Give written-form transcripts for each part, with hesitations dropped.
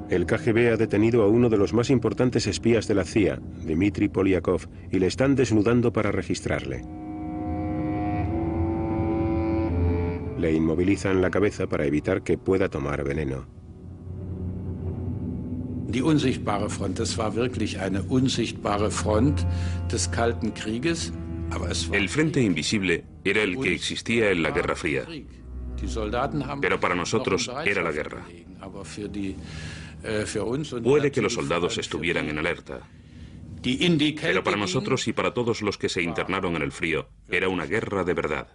El KGB ha detenido a uno de los más importantes espías de la CIA, Dmitry Polyakov, y le están desnudando para registrarle. Le inmovilizan la cabeza para evitar que pueda tomar veneno. Die unsichtbare Front, das war wirklich eine unsichtbare Front des Kalten Krieges. El frente invisible era el que existía en la Guerra Fría, pero para nosotros era la guerra. Puede que los soldados estuvieran en alerta, pero para nosotros y para todos los que se internaron en el frío, era una guerra de verdad.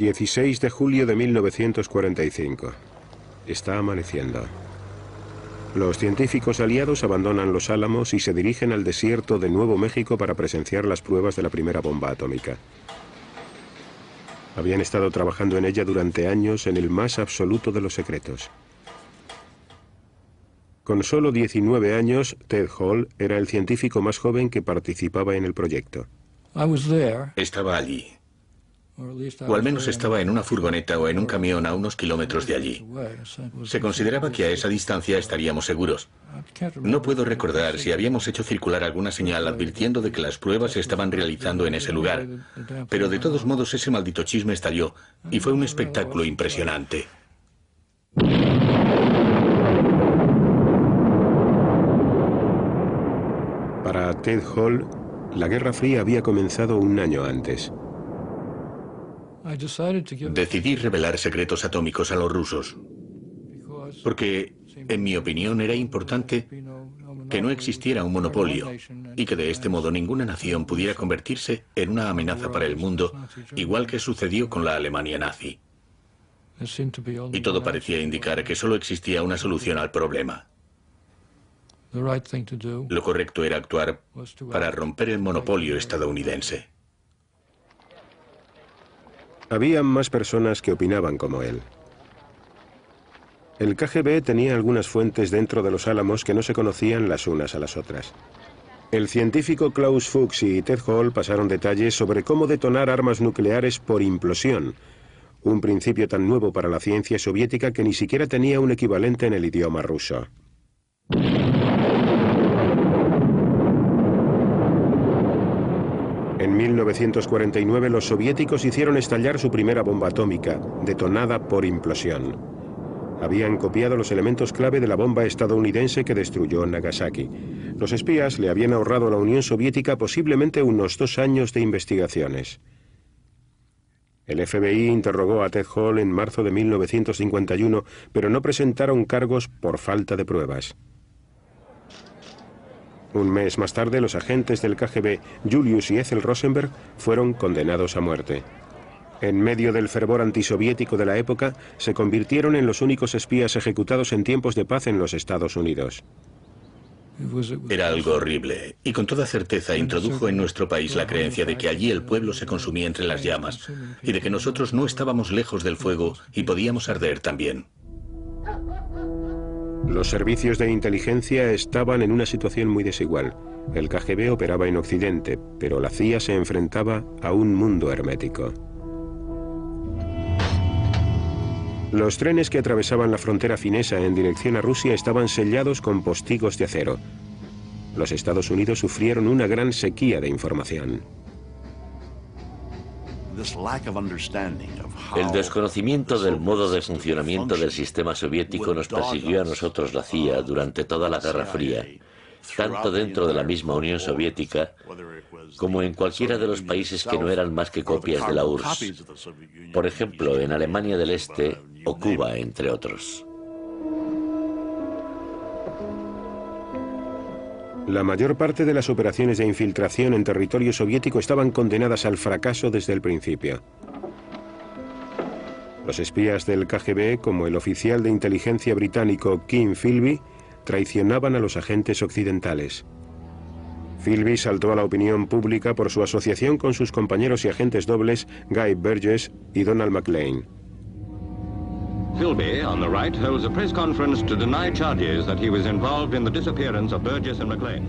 ...16 de julio de 1945. Está amaneciendo. Los científicos aliados abandonan Los Álamos y se dirigen al desierto de Nuevo México para presenciar las pruebas de la primera bomba atómica. Habían estado trabajando en ella durante años en el más absoluto de los secretos. Con solo 19 años, Ted Hall era el científico más joven que participaba en el proyecto. Estaba allí. O al menos estaba en una furgoneta o en un camión a unos kilómetros de allí. Se consideraba que a esa distancia estaríamos seguros. No puedo recordar si habíamos hecho circular alguna señal advirtiendo de que las pruebas se estaban realizando en ese lugar, pero de todos modos ese maldito chisme estalló y fue un espectáculo impresionante. Para Ted Hall, la Guerra Fría había comenzado un año antes. Decidí revelar secretos atómicos a los rusos, porque, en mi opinión, era importante que no existiera un monopolio y que de este modo ninguna nación pudiera convertirse en una amenaza para el mundo, igual que sucedió con la Alemania nazi. Y todo parecía indicar que solo existía una solución al problema. Lo correcto era actuar para romper el monopolio estadounidense. Había más personas que opinaban como él. El KGB tenía algunas fuentes dentro de Los Álamos que no se conocían las unas a las otras. El científico Klaus Fuchs y Ted Hall pasaron detalles sobre cómo detonar armas nucleares por implosión, un principio tan nuevo para la ciencia soviética que ni siquiera tenía un equivalente en el idioma ruso. En 1949 los soviéticos hicieron estallar su primera bomba atómica, detonada por implosión. Habían copiado los elementos clave de la bomba estadounidense que destruyó Nagasaki. Los espías le habían ahorrado a la Unión Soviética posiblemente unos 2 años de investigaciones. El FBI interrogó a Ted Hall en marzo de 1951, pero no presentaron cargos por falta de pruebas. Un mes más tarde, los agentes del KGB, Julius y Ethel Rosenberg, fueron condenados a muerte. En medio del fervor antisoviético de la época, se convirtieron en los únicos espías ejecutados en tiempos de paz en los Estados Unidos. Era algo horrible, y con toda certeza introdujo en nuestro país la creencia de que allí el pueblo se consumía entre las llamas, y de que nosotros no estábamos lejos del fuego y podíamos arder también. Los servicios de inteligencia estaban en una situación muy desigual. El KGB operaba en Occidente, pero la CIA se enfrentaba a un mundo hermético. Los trenes que atravesaban la frontera finesa en dirección a Rusia estaban sellados con postigos de acero. Los Estados Unidos sufrieron una gran sequía de información. El desconocimiento del modo de funcionamiento del sistema soviético nos persiguió a nosotros, la CIA, durante toda la Guerra Fría, tanto dentro de la misma Unión Soviética como en cualquiera de los países que no eran más que copias de la URSS, por ejemplo, en Alemania del Este o Cuba, entre otros. La mayor parte de las operaciones de infiltración en territorio soviético estaban condenadas al fracaso desde el principio. Los espías del KGB, como el oficial de inteligencia británico Kim Philby, traicionaban a los agentes occidentales. Philby saltó a la opinión pública por su asociación con sus compañeros y agentes dobles Guy Burgess y Donald McLean. Philby, on the right, holds a press conference to deny charges that he was involved in the disappearance of Burgess and McLean.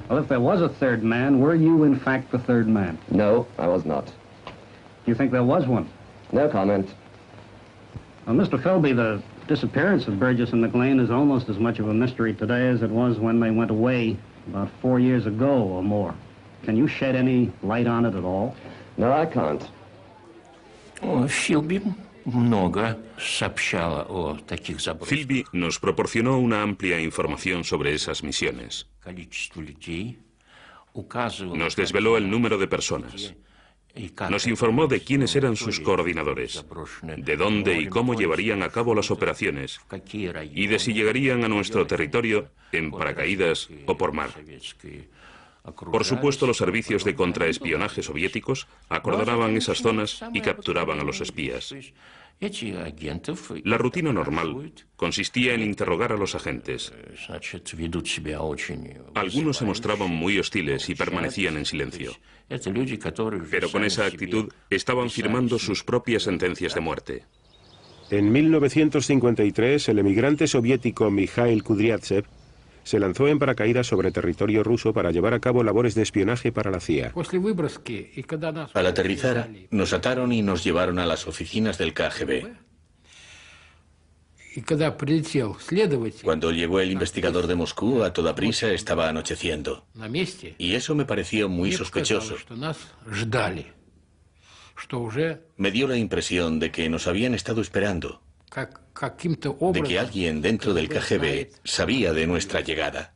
Well, if there was a third man, were you in fact the third man? No, I was not. You think there was one? No comment. Well, Mr. Philby, the disappearance of Burgess and McLean is almost as much of a mystery today as it was when they went away about 4 years ago or more. Can you shed any light on it at all? No, I can't. Philby nos proporcionó una amplia información sobre esas misiones. Nos desveló el número de personas. Nos informó de quiénes eran sus coordinadores, de dónde y cómo llevarían a cabo las operaciones y de si llegarían a nuestro territorio en paracaídas o por mar. Por supuesto, los servicios de contraespionaje soviéticos acordonaban esas zonas y capturaban a los espías. La rutina normal consistía en interrogar a los agentes. Algunos se mostraban muy hostiles y permanecían en silencio. Pero con esa actitud estaban firmando sus propias sentencias de muerte. En 1953, el emigrante soviético Mikhail Kudryavtsev se lanzó en paracaídas sobre territorio ruso para llevar a cabo labores de espionaje para la CIA. Al aterrizar, nos ataron y nos llevaron a las oficinas del KGB. Cuando llegó el investigador de Moscú, a toda prisa estaba anocheciendo. Y eso me pareció muy sospechoso. Me dio la impresión de que nos habían estado esperando, de que alguien dentro del KGB sabía de nuestra llegada.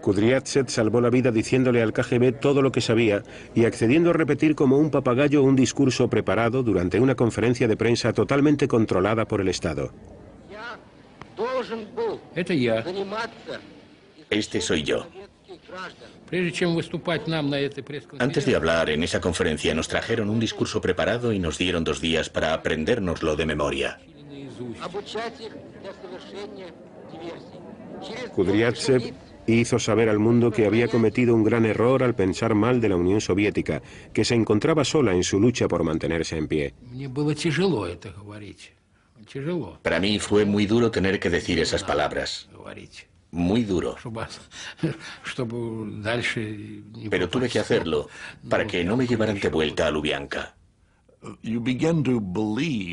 Kudryavtsev salvó la vida diciéndole al KGB todo lo que sabía y accediendo a repetir como un papagayo un discurso preparado durante una conferencia de prensa totalmente controlada por el Estado. Este soy yo. Antes de hablar en esa conferencia nos trajeron un discurso preparado y nos dieron 2 días para aprendérnoslo de memoria. Kudryavtsev hizo saber al mundo que había cometido un gran error al pensar mal de la Unión Soviética, que se encontraba sola en su lucha por mantenerse en pie. Para mí fue muy duro tener que decir esas palabras. Muy duro. Pero tuve que hacerlo para que no me llevaran de vuelta a Lubianka.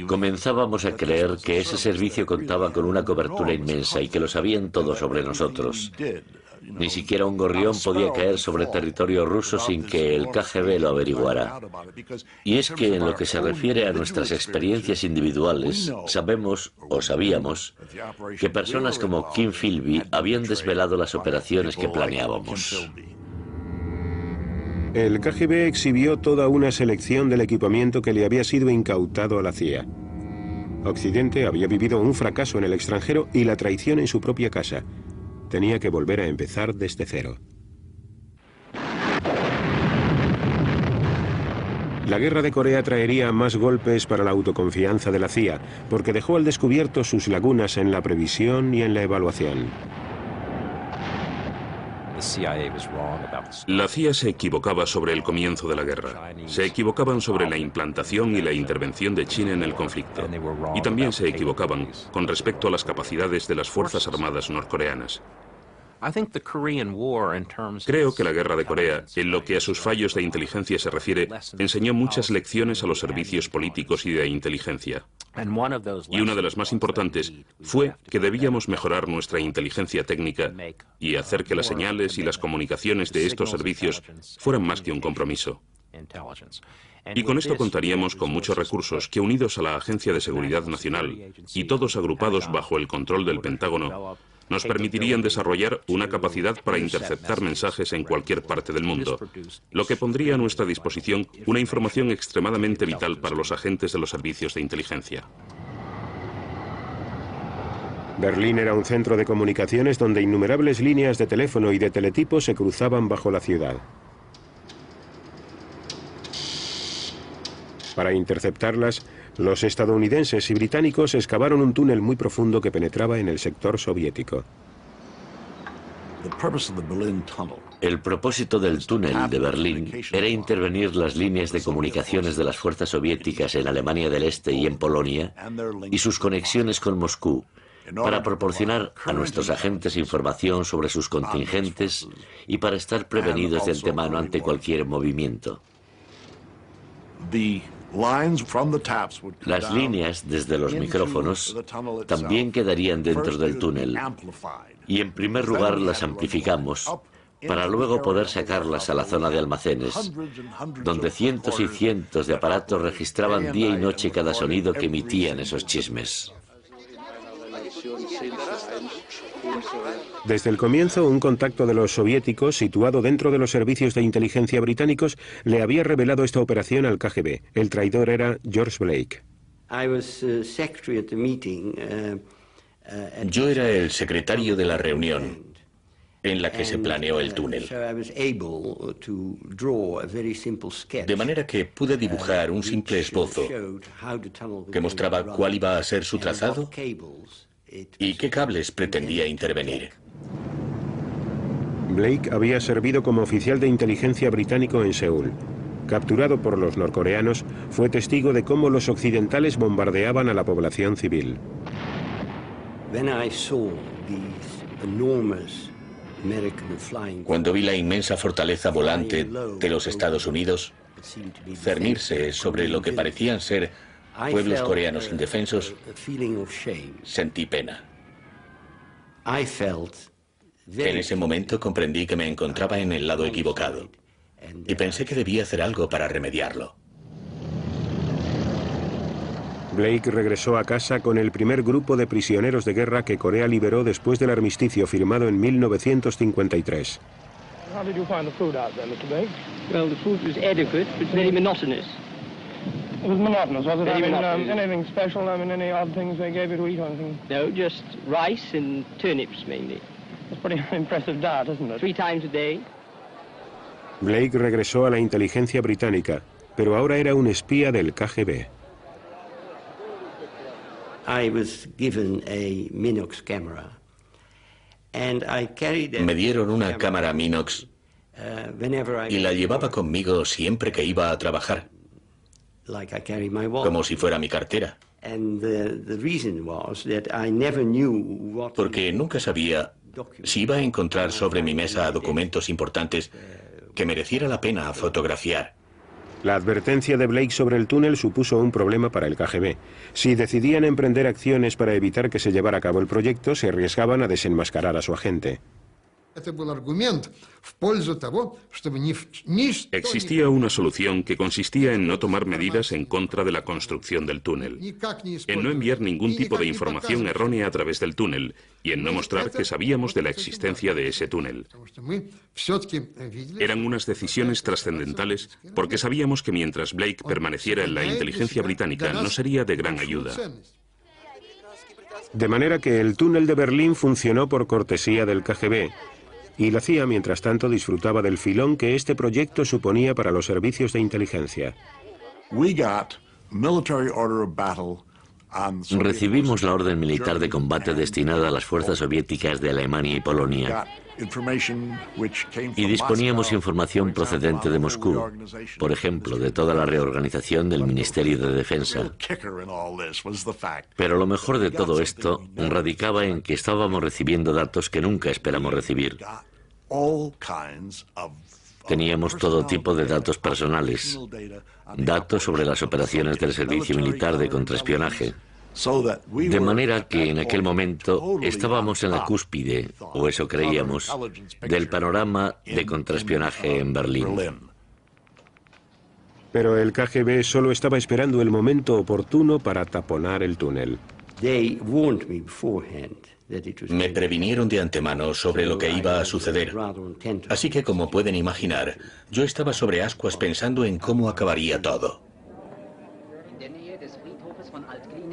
Comenzábamos a creer que ese servicio contaba con una cobertura inmensa y que lo sabían todos sobre nosotros. Ni siquiera un gorrión podía caer sobre territorio ruso sin que el KGB lo averiguara. Y es que en lo que se refiere a nuestras experiencias individuales, sabemos, o sabíamos, que personas como Kim Philby habían desvelado las operaciones que planeábamos. El KGB exhibió toda una selección del equipamiento que le había sido incautado a la CIA. Occidente había vivido un fracaso en el extranjero y la traición en su propia casa. Tenía que volver a empezar desde cero. La guerra de Corea traería más golpes para la autoconfianza de la CIA, porque dejó al descubierto sus lagunas en la previsión y en la evaluación. La CIA se equivocaba sobre el comienzo de la guerra. Se equivocaban sobre la implantación y la intervención de China en el conflicto. Y también se equivocaban con respecto a las capacidades de las Fuerzas Armadas norcoreanas. Creo que la guerra de Corea, en lo que a sus fallos de inteligencia se refiere, enseñó muchas lecciones a los servicios políticos y de inteligencia. Y una de las más importantes fue que debíamos mejorar nuestra inteligencia técnica y hacer que las señales y las comunicaciones de estos servicios fueran más que un compromiso. Y con esto contaríamos con muchos recursos que, unidos a la Agencia de Seguridad Nacional y todos agrupados bajo el control del Pentágono, nos permitirían desarrollar una capacidad para interceptar mensajes en cualquier parte del mundo, lo que pondría a nuestra disposición una información extremadamente vital para los agentes de los servicios de inteligencia. Berlín era un centro de comunicaciones donde innumerables líneas de teléfono y de teletipo se cruzaban bajo la ciudad. Para interceptarlas, los estadounidenses y británicos excavaron un túnel muy profundo que penetraba en el sector soviético. El propósito del túnel de Berlín era intervenir las líneas de comunicaciones de las fuerzas soviéticas en Alemania del Este y en Polonia y sus conexiones con Moscú, para proporcionar a nuestros agentes información sobre sus contingentes y para estar prevenidos de antemano ante cualquier movimiento. Las líneas desde los micrófonos también quedarían dentro del túnel y en primer lugar las amplificamos para luego poder sacarlas a la zona de almacenes, donde cientos y cientos de aparatos registraban día y noche cada sonido que emitían esos chismes. Desde el comienzo, un contacto de los soviéticos, situado dentro de los servicios de inteligencia británicos, le había revelado esta operación al KGB. El traidor era George Blake. Yo era el secretario de la reunión en la que se planeó el túnel. De manera que pude dibujar un simple esbozo que mostraba cuál iba a ser su trazado y qué cables pretendía intervenir. Blake había servido como oficial de inteligencia británico en Seúl. Capturado por los norcoreanos, fue testigo de cómo los occidentales bombardeaban a la población civil. Cuando vi la inmensa fortaleza volante de los Estados Unidos cernirse sobre lo que parecían ser pueblos coreanos indefensos, sentí pena. En ese momento comprendí que me encontraba en el lado equivocado y pensé que debía hacer algo para remediarlo. Blake regresó a casa con el primer grupo de prisioneros de guerra que Corea liberó después del armisticio firmado en 1953. How did you find the food out there, Mr. Blake? Well, the food was adequate, but very monotonous. It was monotonous, was it? Very monotonous. Anything special? I mean, any odd things they gave you to eat or anything? No, just rice and turnips mainly. That's pretty impressive diet, isn't it? 3 times a day. Blake regresó a la inteligencia británica, pero ahora era un espía del KGB. I was given a Minox camera. Me dieron una cámara Minox y la llevaba conmigo siempre que iba a trabajar, como si fuera mi cartera. Porque nunca sabía si iba a encontrar sobre mi mesa documentos importantes que mereciera la pena fotografiar. La advertencia de Blake sobre el túnel supuso un problema para el KGB. Si decidían emprender acciones para evitar que se llevara a cabo el proyecto, se arriesgaban a desenmascarar a su agente. Existía una solución que consistía en no tomar medidas en contra de la construcción del túnel, en no enviar ningún tipo de información errónea a través del túnel y en no mostrar que sabíamos de la existencia de ese túnel. Eran unas decisiones trascendentales porque sabíamos que mientras Blake permaneciera en la inteligencia británica no sería de gran ayuda. De manera que el túnel de Berlín funcionó por cortesía del KGB. Y la CIA, mientras tanto, disfrutaba del filón que este proyecto suponía para los servicios de inteligencia. Recibimos la orden militar de combate destinada a las fuerzas soviéticas de Alemania y Polonia. Y disponíamos información procedente de Moscú, por ejemplo, de toda la reorganización del Ministerio de Defensa. Pero lo mejor de todo esto radicaba en que estábamos recibiendo datos que nunca esperamos recibir. Teníamos todo tipo de datos personales, datos sobre las operaciones del servicio militar de contraespionaje. De manera que en aquel momento estábamos en la cúspide, o eso creíamos, del panorama de contraespionaje en Berlín. Pero el KGB solo estaba esperando el momento oportuno para taponar el túnel. Me previnieron de antemano sobre lo que iba a suceder. Así que, como pueden imaginar, yo estaba sobre ascuas pensando en cómo acabaría todo.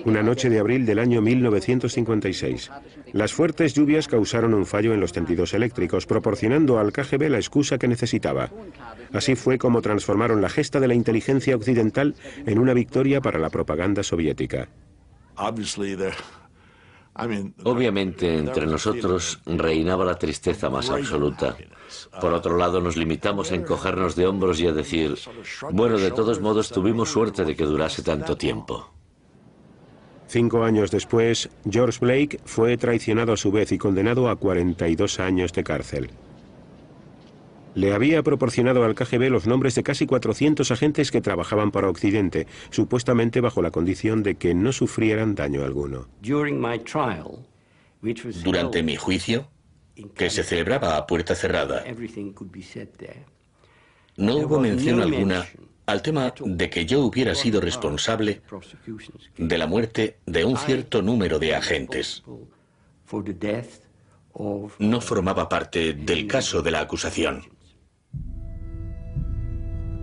Una noche de abril del año 1956. Las fuertes lluvias causaron un fallo en los tendidos eléctricos, proporcionando al KGB la excusa que necesitaba. Así fue como transformaron la gesta de la inteligencia occidental en una victoria para la propaganda soviética. Obviamente, entre nosotros reinaba la tristeza más absoluta. Por otro lado, nos limitamos a encogernos de hombros y a decir, bueno, de todos modos tuvimos suerte de que durase tanto tiempo. 5 años después, George Blake fue traicionado a su vez y condenado a 42 años de cárcel. Le había proporcionado al KGB los nombres de casi 400 agentes que trabajaban para Occidente, supuestamente bajo la condición de que no sufrieran daño alguno. Durante mi juicio, que se celebraba a puerta cerrada, no hubo mención alguna al tema de que yo hubiera sido responsable de la muerte de un cierto número de agentes. No formaba parte del caso de la acusación.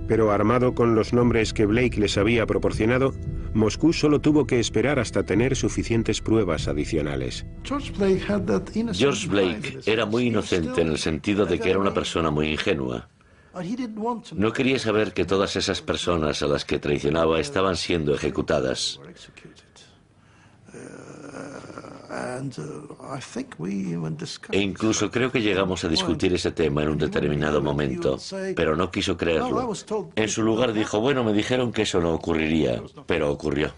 Pero armado con los nombres que Blake les había proporcionado, Moscú solo tuvo que esperar hasta tener suficientes pruebas adicionales. George Blake era muy inocente en el sentido de que era una persona muy ingenua. No quería saber que todas esas personas a las que traicionaba estaban siendo ejecutadas. E incluso creo que llegamos a discutir ese tema en un determinado momento, pero no quiso creerlo. En su lugar dijo, bueno, me dijeron que eso no ocurriría, pero ocurrió.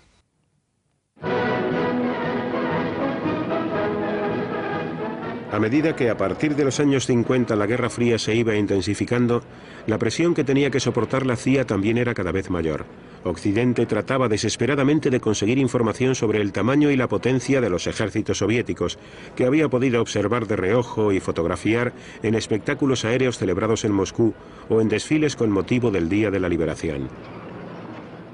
A medida que a partir de los años 50 la Guerra Fría se iba intensificando, la presión que tenía que soportar la CIA también era cada vez mayor. Occidente trataba desesperadamente de conseguir información sobre el tamaño y la potencia de los ejércitos soviéticos, que había podido observar de reojo y fotografiar en espectáculos aéreos celebrados en Moscú o en desfiles con motivo del Día de la Liberación.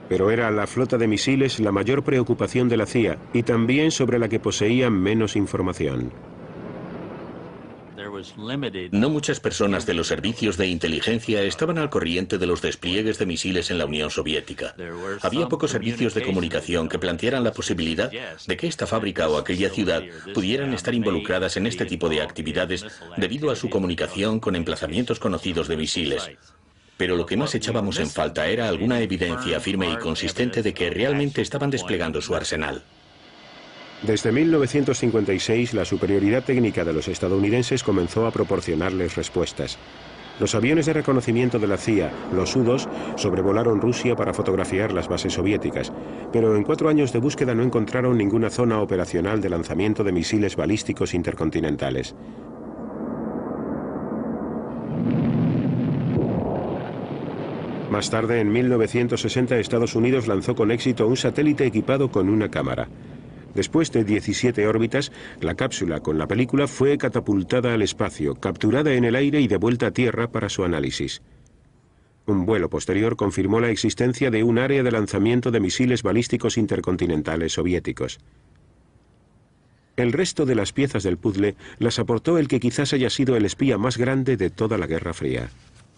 Pero era la flota de misiles la mayor preocupación de la CIA y también sobre la que poseían menos información. No muchas personas de los servicios de inteligencia estaban al corriente de los despliegues de misiles en la Unión Soviética. Había pocos servicios de comunicación que plantearan la posibilidad de que esta fábrica o aquella ciudad pudieran estar involucradas en este tipo de actividades debido a su comunicación con emplazamientos conocidos de misiles. Pero lo que más echábamos en falta era alguna evidencia firme y consistente de que realmente estaban desplegando su arsenal. Desde 1956, la superioridad técnica de los estadounidenses comenzó a proporcionarles respuestas. Los aviones de reconocimiento de la CIA, los U-2, sobrevolaron Rusia para fotografiar las bases soviéticas, pero en 4 años de búsqueda no encontraron ninguna zona operacional de lanzamiento de misiles balísticos intercontinentales. Más tarde, en 1960, Estados Unidos lanzó con éxito un satélite equipado con una cámara. Después de 17 órbitas, la cápsula con la película fue catapultada al espacio, capturada en el aire y devuelta a tierra para su análisis. Un vuelo posterior confirmó la existencia de un área de lanzamiento de misiles balísticos intercontinentales soviéticos. El resto de las piezas del puzzle las aportó el que quizás haya sido el espía más grande de toda la Guerra Fría.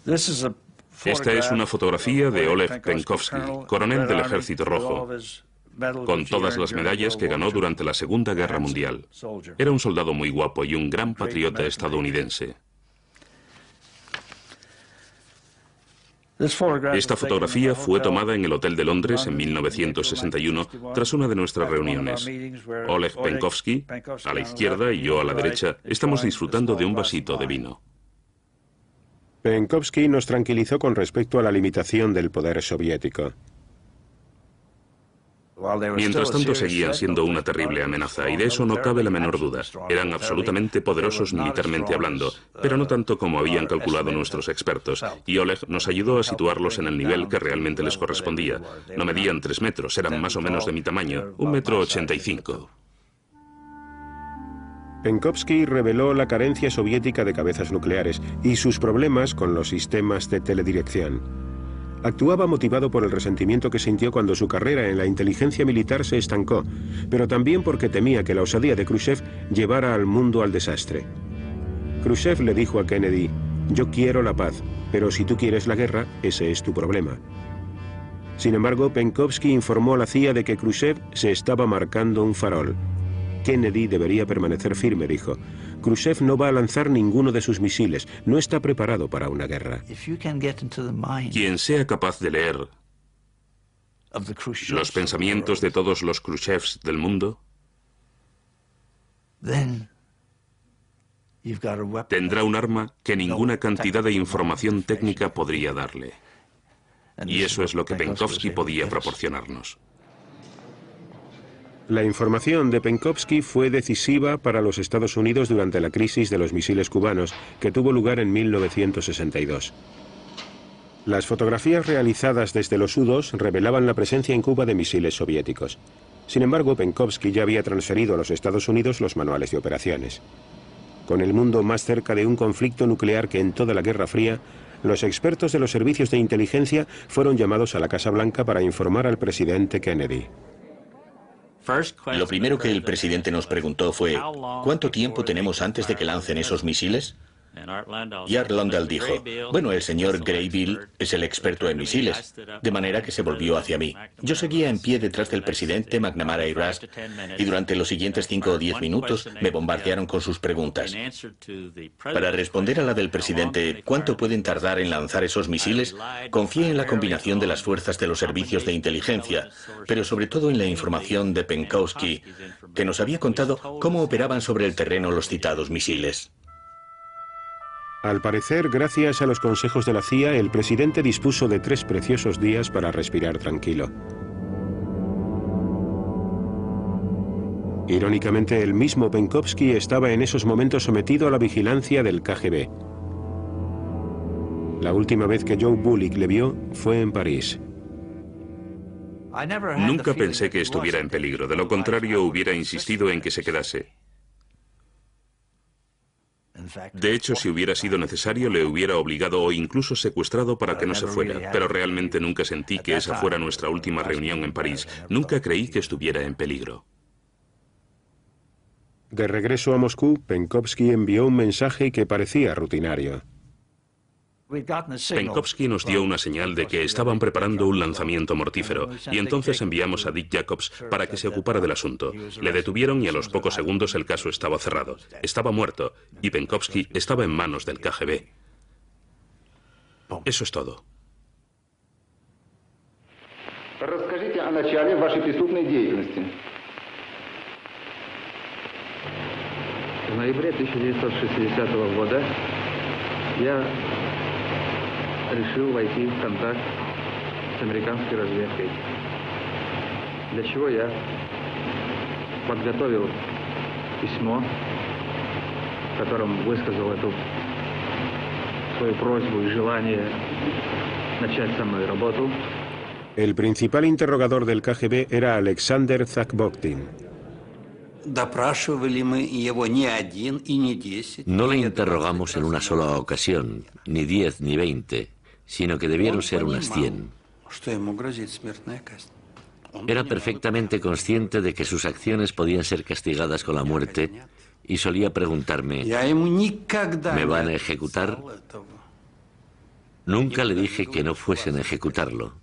Esta es una fotografía de Oleg Penkovsky, coronel del Ejército Rojo, con todas las medallas que ganó durante la Segunda Guerra Mundial. Era un soldado muy guapo y un gran patriota estadounidense. Esta fotografía fue tomada en el Hotel de Londres en 1961 tras una de nuestras reuniones. Oleg Penkovsky, a la izquierda, y yo a la derecha, estamos disfrutando de un vasito de vino. Penkovsky nos tranquilizó con respecto a la limitación del poder soviético. Mientras tanto seguían siendo una terrible amenaza, y de eso no cabe la menor duda. Eran absolutamente poderosos militarmente hablando, pero no tanto como habían calculado nuestros expertos, y Oleg nos ayudó a situarlos en el nivel que realmente les correspondía. No medían 3 metros, eran más o menos de mi tamaño, 1,85 m. Penkovsky reveló la carencia soviética de cabezas nucleares y sus problemas con los sistemas de teledirección. Actuaba motivado por el resentimiento que sintió cuando su carrera en la inteligencia militar se estancó, pero también porque temía que la osadía de Khrushchev llevara al mundo al desastre. Khrushchev le dijo a Kennedy, «Yo quiero la paz, pero si tú quieres la guerra, ese es tu problema». Sin embargo, Penkovsky informó a la CIA de que Khrushchev se estaba marcando un farol. Kennedy debería permanecer firme, dijo. Khrushchev no va a lanzar ninguno de sus misiles, no está preparado para una guerra. Quien sea capaz de leer los pensamientos de todos los Khrushchevs del mundo tendrá un arma que ninguna cantidad de información técnica podría darle. Y eso es lo que Penkovsky podía proporcionarnos. La información de Penkovsky fue decisiva para los Estados Unidos durante la crisis de los misiles cubanos, que tuvo lugar en 1962. Las fotografías realizadas desde los U-2 revelaban la presencia en Cuba de misiles soviéticos. Sin embargo, Penkovsky ya había transferido a los Estados Unidos los manuales de operaciones. Con el mundo más cerca de un conflicto nuclear que en toda la Guerra Fría, los expertos de los servicios de inteligencia fueron llamados a la Casa Blanca para informar al presidente Kennedy. Lo primero que el presidente nos preguntó fue, ¿cuánto tiempo tenemos antes de que lancen esos misiles? Y Art Lundell dijo, bueno, el señor Graybill es el experto en misiles, de manera que se volvió hacia mí. Yo seguía en pie detrás del presidente McNamara y Rusk, y durante los siguientes 5 o 10 minutos me bombardearon con sus preguntas. Para responder a la del presidente, ¿cuánto pueden tardar en lanzar esos misiles? Confié en la combinación de las fuerzas de los servicios de inteligencia, pero sobre todo en la información de Penkovsky, que nos había contado cómo operaban sobre el terreno los citados misiles. Al parecer, gracias a los consejos de la CIA, el presidente dispuso de 3 preciosos días para respirar tranquilo. Irónicamente, el mismo Penkovsky estaba en esos momentos sometido a la vigilancia del KGB. La última vez que Joe Bullick le vio fue en París. Nunca pensé que estuviera en peligro, de lo contrario hubiera insistido en que se quedase. De hecho, si hubiera sido necesario, le hubiera obligado o incluso secuestrado para que no se fuera, pero realmente nunca sentí que esa fuera nuestra última reunión en París. Nunca creí que estuviera en peligro. De regreso a Moscú, Penkovsky envió un mensaje que parecía rutinario. Penkovsky nos dio una señal de que estaban preparando un lanzamiento mortífero, y entonces enviamos a Dick Jacobs para que se ocupara del asunto. Le detuvieron y a los pocos segundos el caso estaba cerrado. Estaba muerto, y Penkovsky estaba en manos del KGB. Eso es todo. Расскажите о начале вашей преступной деятельности. В ноябре 1960 года я решил войти в контакт с американской разведкой, для чего я подготовил письмо, в котором высказал эту свою просьбу и желание начать со мной работу. El principal interrogador del KGB era Alexander Zakboktin. No le interrogamos en una sola ocasión, ni 10 ni 20, sino que debieron ser unas 100. Era perfectamente consciente de que sus acciones podían ser castigadas con la muerte y solía preguntarme, ¿me van a ejecutar? Nunca le dije que no fuesen a ejecutarlo,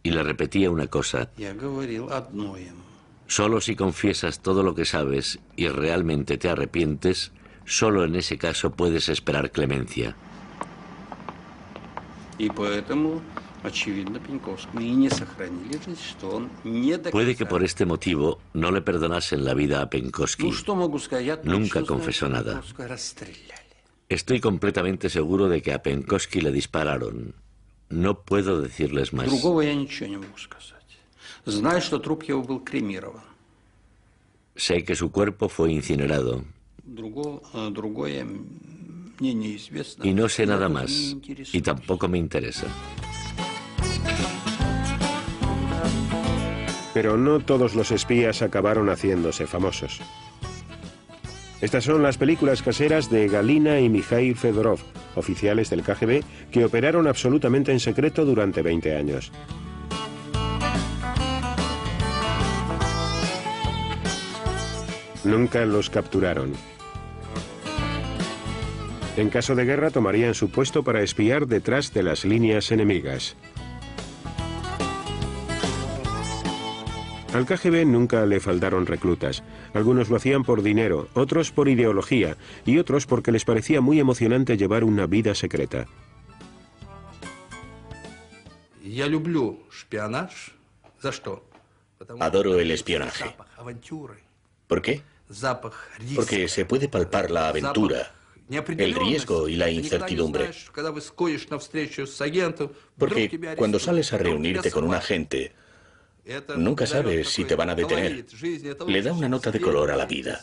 y le repetía una cosa: solo si confiesas todo lo que sabes y realmente te arrepientes, solo en ese caso puedes esperar clemencia. Puede que por este motivo no le perdonasen la vida a Penkovsky. Nunca confesó nada. Estoy completamente seguro de que a Penkovsky le dispararon. No puedo decirles más. Sé que su cuerpo fue incinerado. Y no sé nada más, y tampoco me interesa. Pero no todos los espías acabaron haciéndose famosos. Estas son las películas caseras de Galina y Mikhail Fedorov, oficiales del KGB que operaron absolutamente en secreto durante 20 años. Nunca los capturaron. En caso de guerra tomarían su puesto para espiar detrás de las líneas enemigas. Al KGB nunca le faltaron reclutas. Algunos lo hacían por dinero, otros por ideología y otros porque les parecía muy emocionante llevar una vida secreta. Adoro el espionaje. ¿Por qué? Porque se puede palpar la aventura, el riesgo y la incertidumbre. Porque cuando sales a reunirte con un agente, nunca sabes si te van a detener. Le da una nota de color a la vida.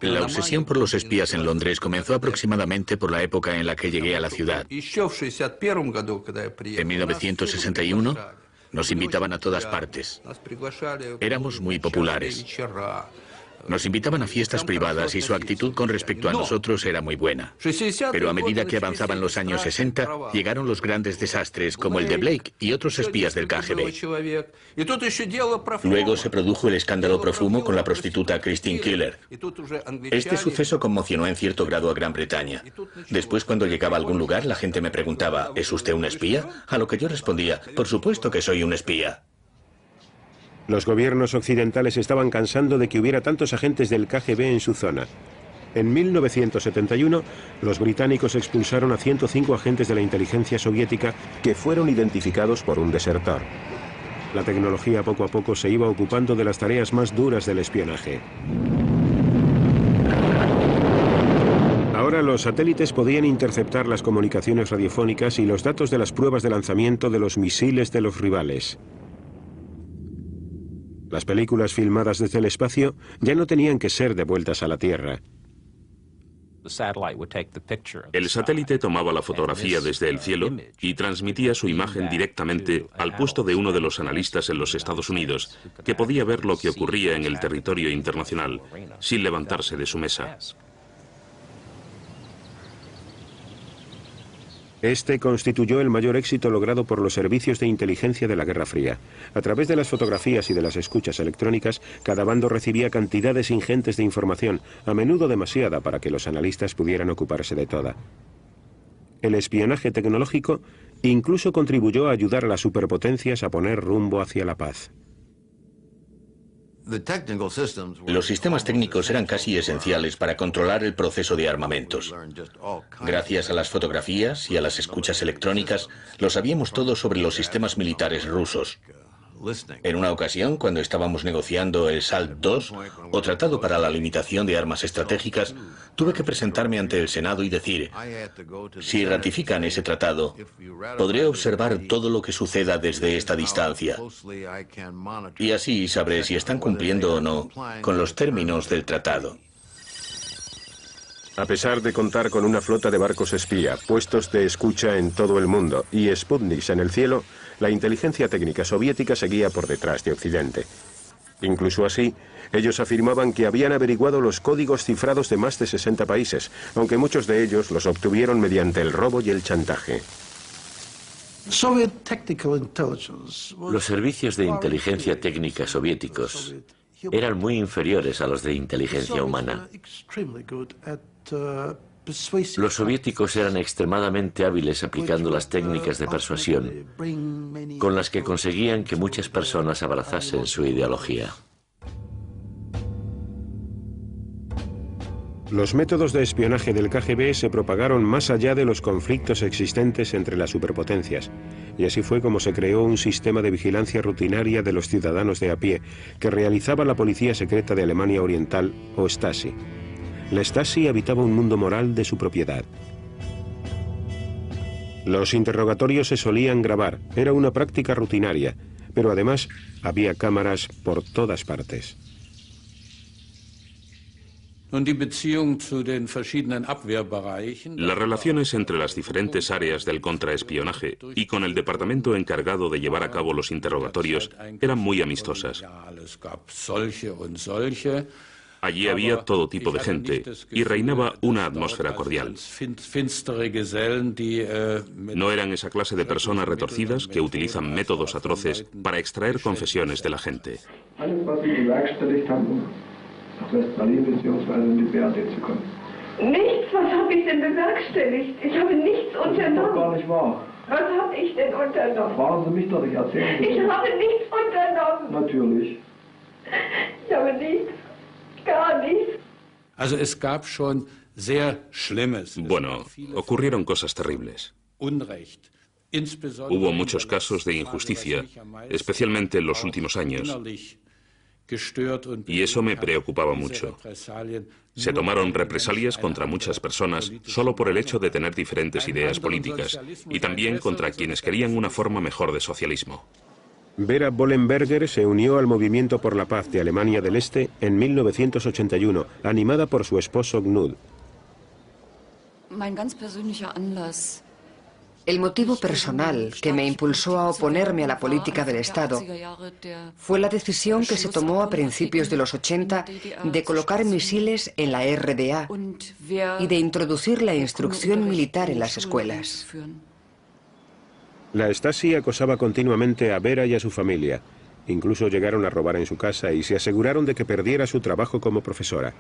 La obsesión por los espías en Londres comenzó aproximadamente por la época en la que llegué a la ciudad. En 1961 nos invitaban a todas partes. Éramos muy populares. Nos invitaban a fiestas privadas y su actitud con respecto a nosotros era muy buena. Pero a medida que avanzaban los años 60, llegaron los grandes desastres como el de Blake y otros espías del KGB. Luego se produjo el escándalo Profumo con la prostituta Christine Keeler. Este suceso conmocionó en cierto grado a Gran Bretaña. Después, cuando llegaba a algún lugar, la gente me preguntaba, ¿es usted un espía? A lo que yo respondía, por supuesto que soy un espía. Los gobiernos occidentales estaban cansando de que hubiera tantos agentes del KGB en su zona. En 1971, los británicos expulsaron a 105 agentes de la inteligencia soviética que fueron identificados por un desertor. La tecnología poco a poco se iba ocupando de las tareas más duras del espionaje. Ahora los satélites podían interceptar las comunicaciones radiofónicas y los datos de las pruebas de lanzamiento de los misiles de los rivales. Las películas filmadas desde el espacio ya no tenían que ser devueltas a la Tierra. El satélite tomaba la fotografía desde el cielo y transmitía su imagen directamente al puesto de uno de los analistas en los Estados Unidos, que podía ver lo que ocurría en el territorio internacional, sin levantarse de su mesa. Este constituyó el mayor éxito logrado por los servicios de inteligencia de la Guerra Fría. A través de las fotografías y de las escuchas electrónicas, cada bando recibía cantidades ingentes de información, a menudo demasiada para que los analistas pudieran ocuparse de toda. El espionaje tecnológico incluso contribuyó a ayudar a las superpotencias a poner rumbo hacia la paz. Los sistemas técnicos eran casi esenciales para controlar el proceso de armamentos. Gracias a las fotografías y a las escuchas electrónicas, lo sabíamos todo sobre los sistemas militares rusos. En una ocasión, cuando estábamos negociando el SALT II, o Tratado para la Limitación de Armas Estratégicas, tuve que presentarme ante el Senado y decir, si ratifican ese tratado, podré observar todo lo que suceda desde esta distancia. Y así sabré si están cumpliendo o no con los términos del tratado. A pesar de contar con una flota de barcos espía, puestos de escucha en todo el mundo y Sputniks en el cielo, la inteligencia técnica soviética seguía por detrás de Occidente. Incluso así, ellos afirmaban que habían averiguado los códigos cifrados de más de 60 países, aunque muchos de ellos los obtuvieron mediante el robo y el chantaje. Los servicios de inteligencia técnica soviéticos eran muy inferiores a los de inteligencia humana. Los soviéticos eran extremadamente hábiles aplicando las técnicas de persuasión, con las que conseguían que muchas personas abrazasen su ideología. Los métodos de espionaje del KGB se propagaron más allá de los conflictos existentes entre las superpotencias, y así fue como se creó un sistema de vigilancia rutinaria de los ciudadanos de a pie, que realizaba la Policía Secreta de Alemania Oriental, o Stasi. La Stasi habitaba un mundo moral de su propiedad. Los interrogatorios se solían grabar, era una práctica rutinaria, pero además había cámaras por todas partes. Las relaciones entre las diferentes áreas del contraespionaje y con el departamento encargado de llevar a cabo los interrogatorios eran muy amistosas. Allí había todo tipo de gente y reinaba una atmósfera cordial. No eran esa clase de personas retorcidas que utilizan métodos atroces para extraer confesiones de la gente. Nichts, was habe ich denn bewerkstelligt? Ich habe nichts unternommen. Das ist doch gar nicht wahr. Was habe ich denn unternommen? Fragen Sie mich doch nicht, erzählen Sie. Ich habe nichts unternommen. Natürlich. Ich habe nichts, gar nichts. Also es gab schon sehr Schlimmes. Bueno, ocurrieron cosas terribles. Hubo muchos casos de injusticia, especialmente en los últimos años. Y eso me preocupaba mucho. Se tomaron represalias contra muchas personas solo por el hecho de tener diferentes ideas políticas y también contra quienes querían una forma mejor de socialismo. Vera Bollenberger se unió al Movimiento por la Paz de Alemania del Este en 1981, animada por su esposo Knud. El motivo personal que me impulsó a oponerme a la política del Estado fue la decisión que se tomó a principios de los 80 de colocar misiles en la RDA y de introducir la instrucción militar en las escuelas. La Stasi acosaba continuamente a Vera y a su familia. Incluso llegaron a robar en su casa y se aseguraron de que perdiera su trabajo como profesora.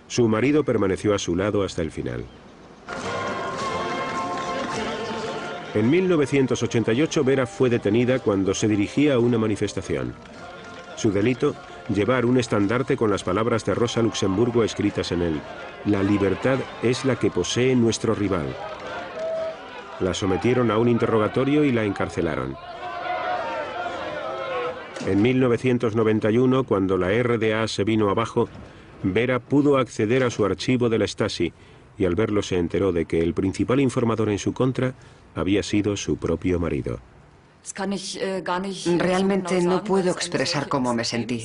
Su marido permaneció a su lado hasta el final. En 1988, Vera fue detenida cuando se dirigía a una manifestación. Su delito, llevar un estandarte con las palabras de Rosa Luxemburgo escritas en él. La libertad es la que posee nuestro rival. La sometieron a un interrogatorio y la encarcelaron. En 1991, cuando la RDA se vino abajo, Vera pudo acceder a su archivo de la Stasi y al verlo se enteró de que el principal informador en su contra había sido su propio marido. Realmente no puedo expresar cómo me sentí.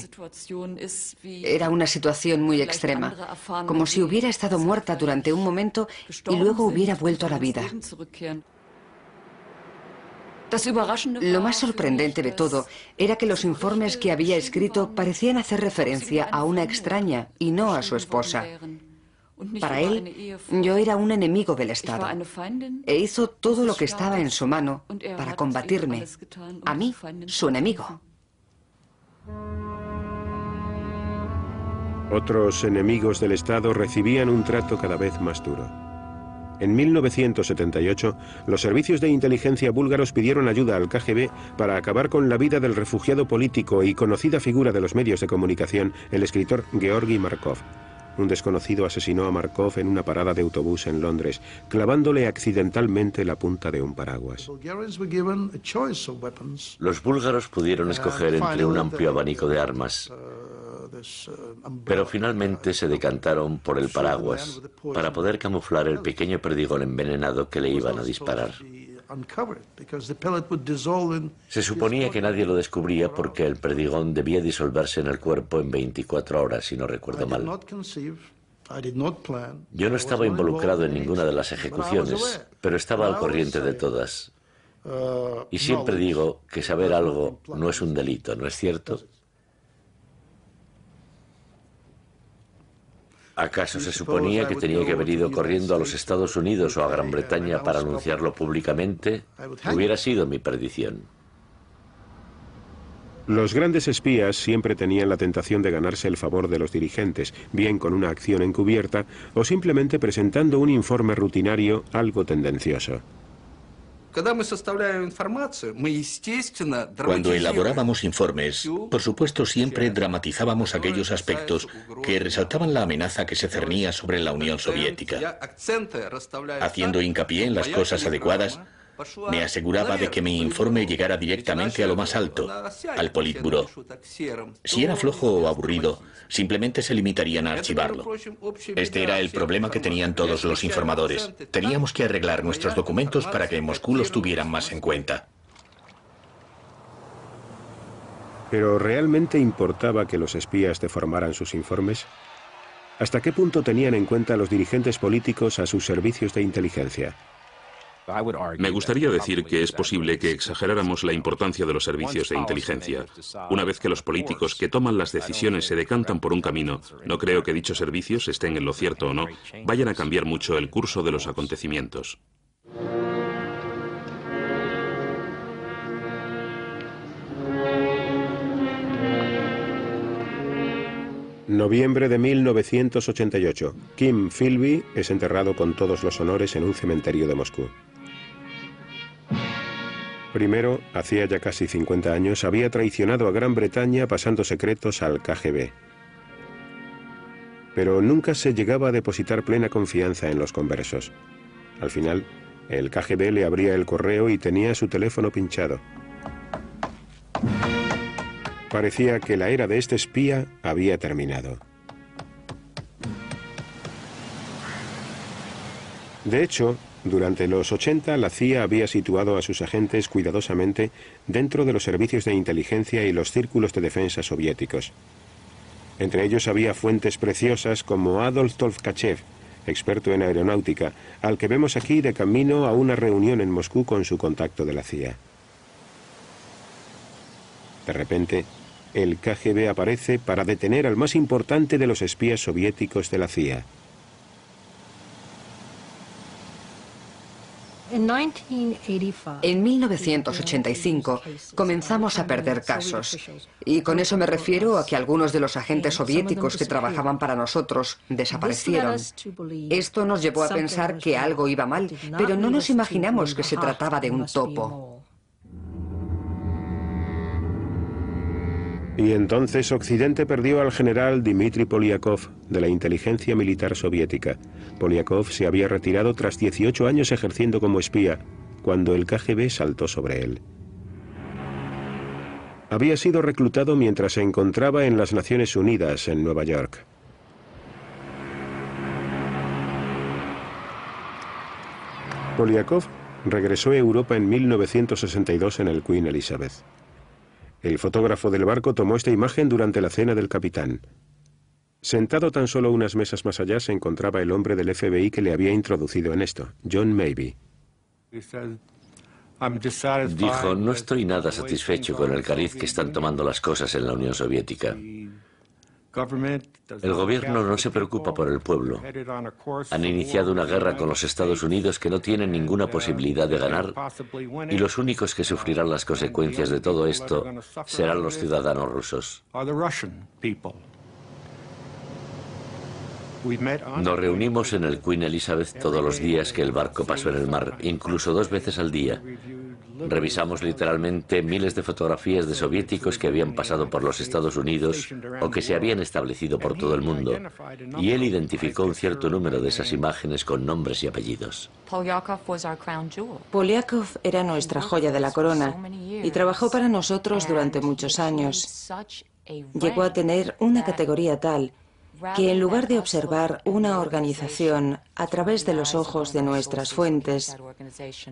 Era una situación muy extrema, como si hubiera estado muerta durante un momento y luego hubiera vuelto a la vida. Lo más sorprendente de todo era que los informes que había escrito parecían hacer referencia a una extraña y no a su esposa. Para él, yo era un enemigo del Estado e hizo todo lo que estaba en su mano para combatirme, a mí, su enemigo. Otros enemigos del Estado recibían un trato cada vez más duro. En 1978, los servicios de inteligencia búlgaros pidieron ayuda al KGB para acabar con la vida del refugiado político y conocida figura de los medios de comunicación, el escritor Georgi Markov. Un desconocido asesinó a Markov en una parada de autobús en Londres, clavándole accidentalmente la punta de un paraguas. Los búlgaros pudieron escoger entre un amplio abanico de armas, pero finalmente se decantaron por el paraguas para poder camuflar el pequeño perdigón envenenado que le iban a disparar. Se suponía que nadie lo descubría porque el perdigón debía disolverse en el cuerpo en 24 horas, si no recuerdo mal. Yo no estaba involucrado en ninguna de las ejecuciones, pero estaba al corriente de todas. Y siempre digo que saber algo no es un delito, ¿no es cierto? ¿Acaso se suponía que tenía que haber ido corriendo a los Estados Unidos o a Gran Bretaña para anunciarlo públicamente? Hubiera sido mi perdición. Los grandes espías siempre tenían la tentación de ganarse el favor de los dirigentes, bien con una acción encubierta o simplemente presentando un informe rutinario algo tendencioso. Cuando elaborábamos informes, por supuesto siempre dramatizábamos aquellos aspectos que resaltaban la amenaza que se cernía sobre la Unión Soviética. Haciendo hincapié en las cosas adecuadas, me aseguraba de que mi informe llegara directamente a lo más alto, al Politburó. Si era flojo o aburrido, simplemente se limitarían a archivarlo. Este era el problema que tenían todos los informadores. Teníamos que arreglar nuestros documentos para que en Moscú los tuvieran más en cuenta. ¿Pero realmente importaba que los espías deformaran sus informes? ¿Hasta qué punto tenían en cuenta los dirigentes políticos a sus servicios de inteligencia? Me gustaría decir que es posible que exageráramos la importancia de los servicios de inteligencia. Una vez que los políticos que toman las decisiones se decantan por un camino, no creo que dichos servicios, estén en lo cierto o no, vayan a cambiar mucho el curso de los acontecimientos. Noviembre de 1988. Kim Philby es enterrado con todos los honores en un cementerio de Moscú. Primero, hacía ya casi 50 años, había traicionado a Gran Bretaña pasando secretos al KGB. Pero nunca se llegaba a depositar plena confianza en los conversos. Al final, el KGB le abría el correo y tenía su teléfono pinchado. Parecía que la era de este espía había terminado. De hecho, durante los 80 la CIA había situado a sus agentes cuidadosamente dentro de los servicios de inteligencia y los círculos de defensa soviéticos. Entre ellos había fuentes preciosas como Adolf Tolkachev, experto en aeronáutica, al que vemos aquí de camino a una reunión en Moscú con su contacto de la CIA. De repente, el KGB aparece para detener al más importante de los espías soviéticos de la CIA. En 1985 comenzamos a perder casos, y con eso me refiero a que algunos de los agentes soviéticos que trabajaban para nosotros desaparecieron. Esto nos llevó a pensar que algo iba mal, pero no nos imaginamos que se trataba de un topo. Y entonces Occidente perdió al general Dmitry Polyakov, de la inteligencia militar soviética. Polyakov se había retirado tras 18 años ejerciendo como espía, cuando el KGB saltó sobre él. Había sido reclutado mientras se encontraba en las Naciones Unidas, en Nueva York. Polyakov regresó a Europa en 1962 en el Queen Elizabeth. El fotógrafo del barco tomó esta imagen durante la cena del capitán. Sentado tan solo unas mesas más allá se encontraba el hombre del FBI que le había introducido en esto, John Maybe. Dijo, no estoy nada satisfecho con el cariz que están tomando las cosas en la Unión Soviética. El gobierno no se preocupa por el pueblo. Han iniciado una guerra con los Estados Unidos que no tienen ninguna posibilidad de ganar, y los únicos que sufrirán las consecuencias de todo esto serán los ciudadanos rusos. Nos reunimos en el Queen Elizabeth todos los días que el barco pasó en el mar, incluso 2 veces al día. Revisamos literalmente miles de fotografías de soviéticos que habían pasado por los Estados Unidos o que se habían establecido por todo el mundo, y él identificó un cierto número de esas imágenes con nombres y apellidos. Polyakov era nuestra joya de la corona y trabajó para nosotros durante muchos años. Llegó a tener una categoría tal que en lugar de observar una organización a través de los ojos de nuestras fuentes,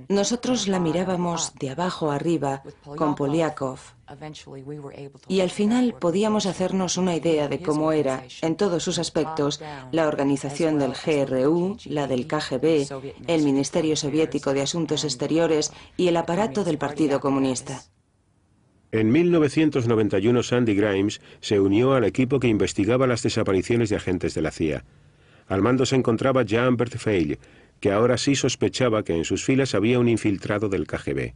nosotros la mirábamos de abajo arriba con Polyakov. Y al final podíamos hacernos una idea de cómo era, en todos sus aspectos, la organización del GRU, la del KGB, el Ministerio Soviético de Asuntos Exteriores y el aparato del Partido Comunista. En 1991 Sandy Grimes se unió al equipo que investigaba las desapariciones de agentes de la CIA. Al mando se encontraba Jean-Bert Feil, que ahora sí sospechaba que en sus filas había un infiltrado del KGB.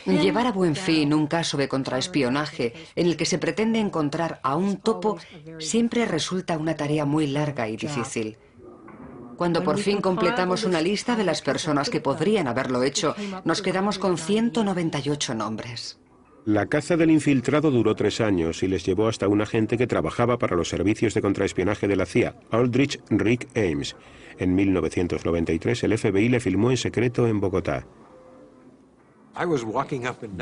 Llevar a buen fin un caso de contraespionaje en el que se pretende encontrar a un topo siempre resulta una tarea muy larga y difícil. Cuando por fin completamos una lista de las personas que podrían haberlo hecho, nos quedamos con 198 nombres. La caza del infiltrado duró 3 años y les llevó hasta un agente que trabajaba para los servicios de contraespionaje de la CIA, Aldrich Rick Ames. En 1993 el FBI le filmó en secreto en Bogotá.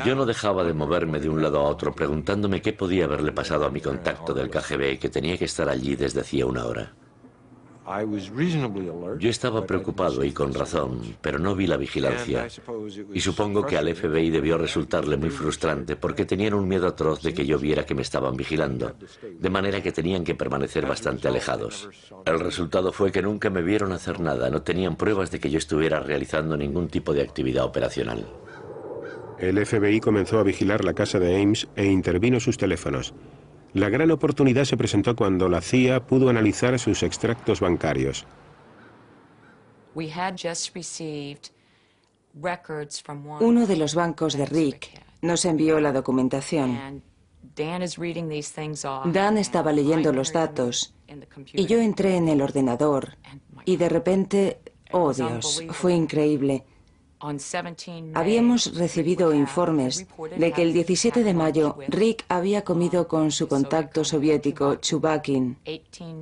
Yo no dejaba de moverme de un lado a otro preguntándome qué podía haberle pasado a mi contacto del KGB, que tenía que estar allí desde hacía 1 hora. Yo estaba preocupado y con razón, pero no vi la vigilancia. Y supongo que al FBI debió resultarle muy frustrante porque tenían un miedo atroz de que yo viera que me estaban vigilando, de manera que tenían que permanecer bastante alejados. El resultado fue que nunca me vieron hacer nada, no tenían pruebas de que yo estuviera realizando ningún tipo de actividad operacional. El FBI comenzó a vigilar la casa de Ames e intervino sus teléfonos. La gran oportunidad se presentó cuando la CIA pudo analizar sus extractos bancarios. Uno de los bancos de Rick nos envió la documentación. Dan estaba leyendo los datos y yo entré en el ordenador y de repente, oh Dios, fue increíble. Habíamos recibido informes de que el 17 de mayo Rick había comido con su contacto soviético Chubakin.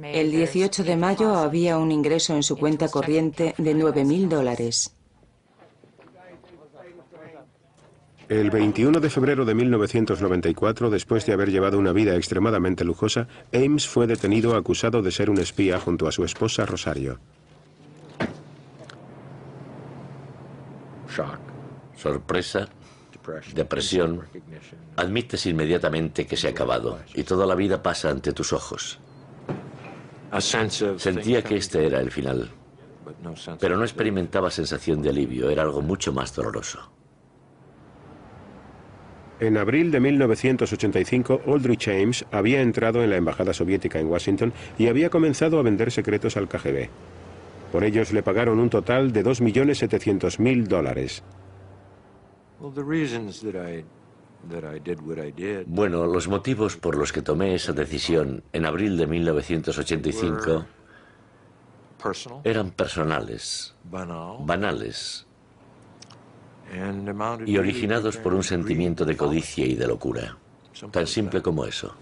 El 18 de mayo había un ingreso en su cuenta corriente de $9.000. El 21 de febrero de 1994, después de haber llevado una vida extremadamente lujosa, Ames fue detenido acusado de ser un espía junto a su esposa Rosario. Sorpresa, depresión. Admites inmediatamente que se ha acabado y toda la vida pasa ante tus ojos. Sentía que este era el final, pero no experimentaba sensación de alivio, era algo mucho más doloroso. En abril de 1985, Aldrich Ames había entrado en la embajada soviética en Washington y había comenzado a vender secretos al KGB. Por ellos le pagaron un total de $2.700.000. Bueno, los motivos por los que tomé esa decisión en abril de 1985 eran personales, banales y originados por un sentimiento de codicia y de locura. Tan simple como eso.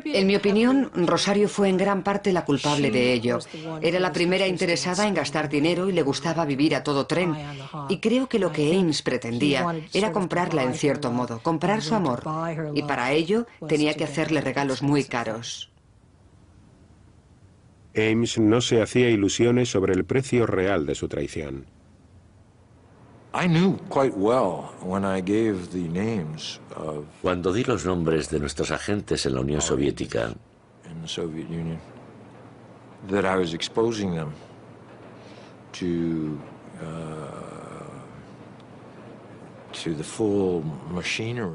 En mi opinión, Rosario fue en gran parte la culpable de ello. Era la primera interesada en gastar dinero y le gustaba vivir a todo tren. Y creo que lo que Ames pretendía era comprarla en cierto modo, comprar su amor. Y para ello tenía que hacerle regalos muy caros. Ames no se hacía ilusiones sobre el precio real de su traición. Cuando di los nombres de nuestros agentes en la Unión Soviética,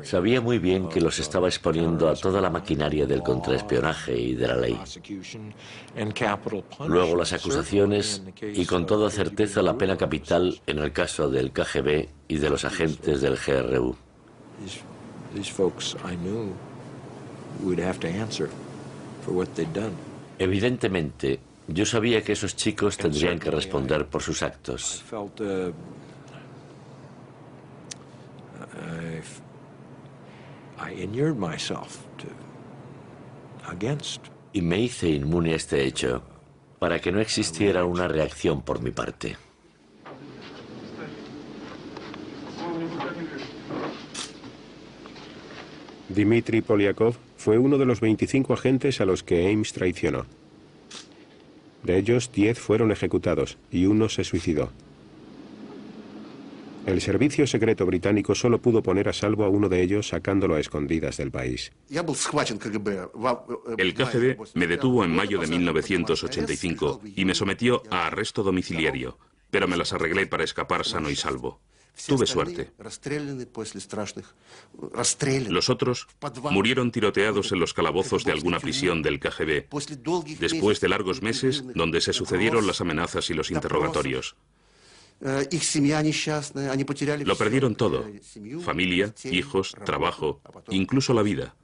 sabía muy bien que los estaba exponiendo a toda la maquinaria del contraespionaje y de la ley. Luego las acusaciones y con toda certeza la pena capital en el caso del KGB y de los agentes del GRU. Evidentemente, yo sabía que esos chicos tendrían que responder por sus actos. Y me hice inmune a este hecho para que no existiera una reacción por mi parte. Dmitry Polyakov fue uno de los 25 agentes a los que Ames traicionó. De ellos, 10 fueron ejecutados y uno se suicidó. El servicio secreto británico solo pudo poner a salvo a uno de ellos sacándolo a escondidas del país. El KGB me detuvo en mayo de 1985 y me sometió a arresto domiciliario, pero me las arreglé para escapar sano y salvo. Tuve suerte. Los otros murieron tiroteados en los calabozos de alguna prisión del KGB, después de largos meses donde se sucedieron las amenazas y los interrogatorios. Lo perdieron todo: familia, hijos, trabajo, incluso la vida.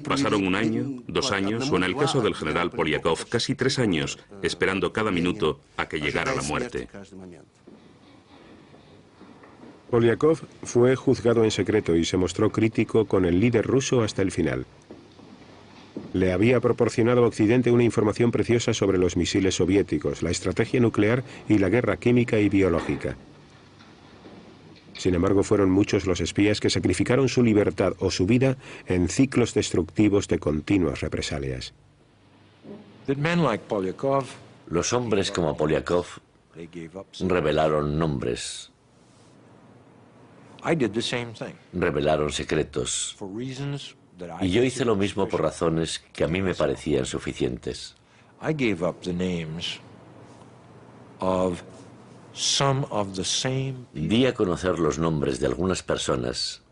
Pasaron 1 año, 2 años, o en el caso del general Polyakov, casi 3 años, esperando cada minuto a que llegara la muerte. Polyakov fue juzgado en secreto y se mostró crítico con el líder ruso hasta el final. Le había proporcionado a Occidente una información preciosa sobre los misiles soviéticos, la estrategia nuclear y la guerra química y biológica. Sin embargo, fueron muchos los espías que sacrificaron su libertad o su vida en ciclos destructivos de continuas represalias. Los hombres como Polyakov revelaron nombres, revelaron secretos, y yo hice lo mismo por razones que a mí me parecían suficientes. Di a conocer los nombres de algunas personas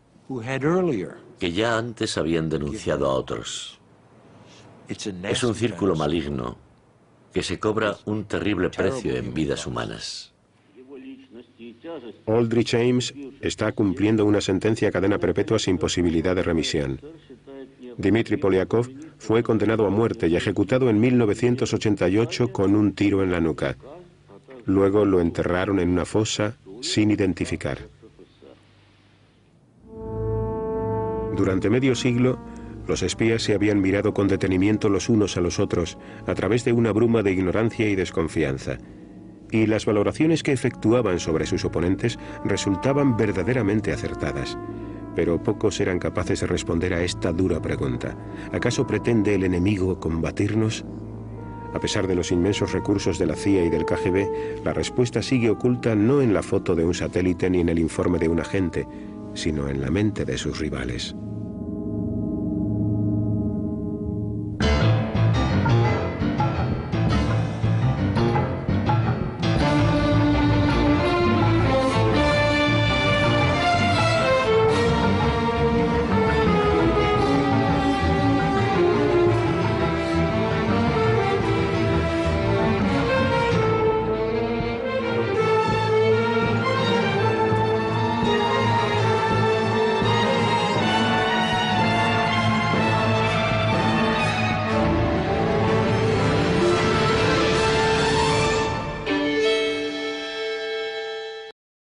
que ya antes habían denunciado a otros. Es un círculo maligno que se cobra un terrible precio en vidas humanas. Aldrich Ames está cumpliendo una sentencia a cadena perpetua sin posibilidad de remisión. Dmitry Polyakov fue condenado a muerte y ejecutado en 1988 con un tiro en la nuca. Luego lo enterraron en una fosa sin identificar. Durante medio siglo, los espías se habían mirado con detenimiento los unos a los otros a través de una bruma de ignorancia y desconfianza. Y las valoraciones que efectuaban sobre sus oponentes resultaban verdaderamente acertadas. Pero pocos eran capaces de responder a esta dura pregunta. ¿Acaso pretende el enemigo combatirnos? A pesar de los inmensos recursos de la CIA y del KGB, la respuesta sigue oculta no en la foto de un satélite ni en el informe de un agente, sino en la mente de sus rivales.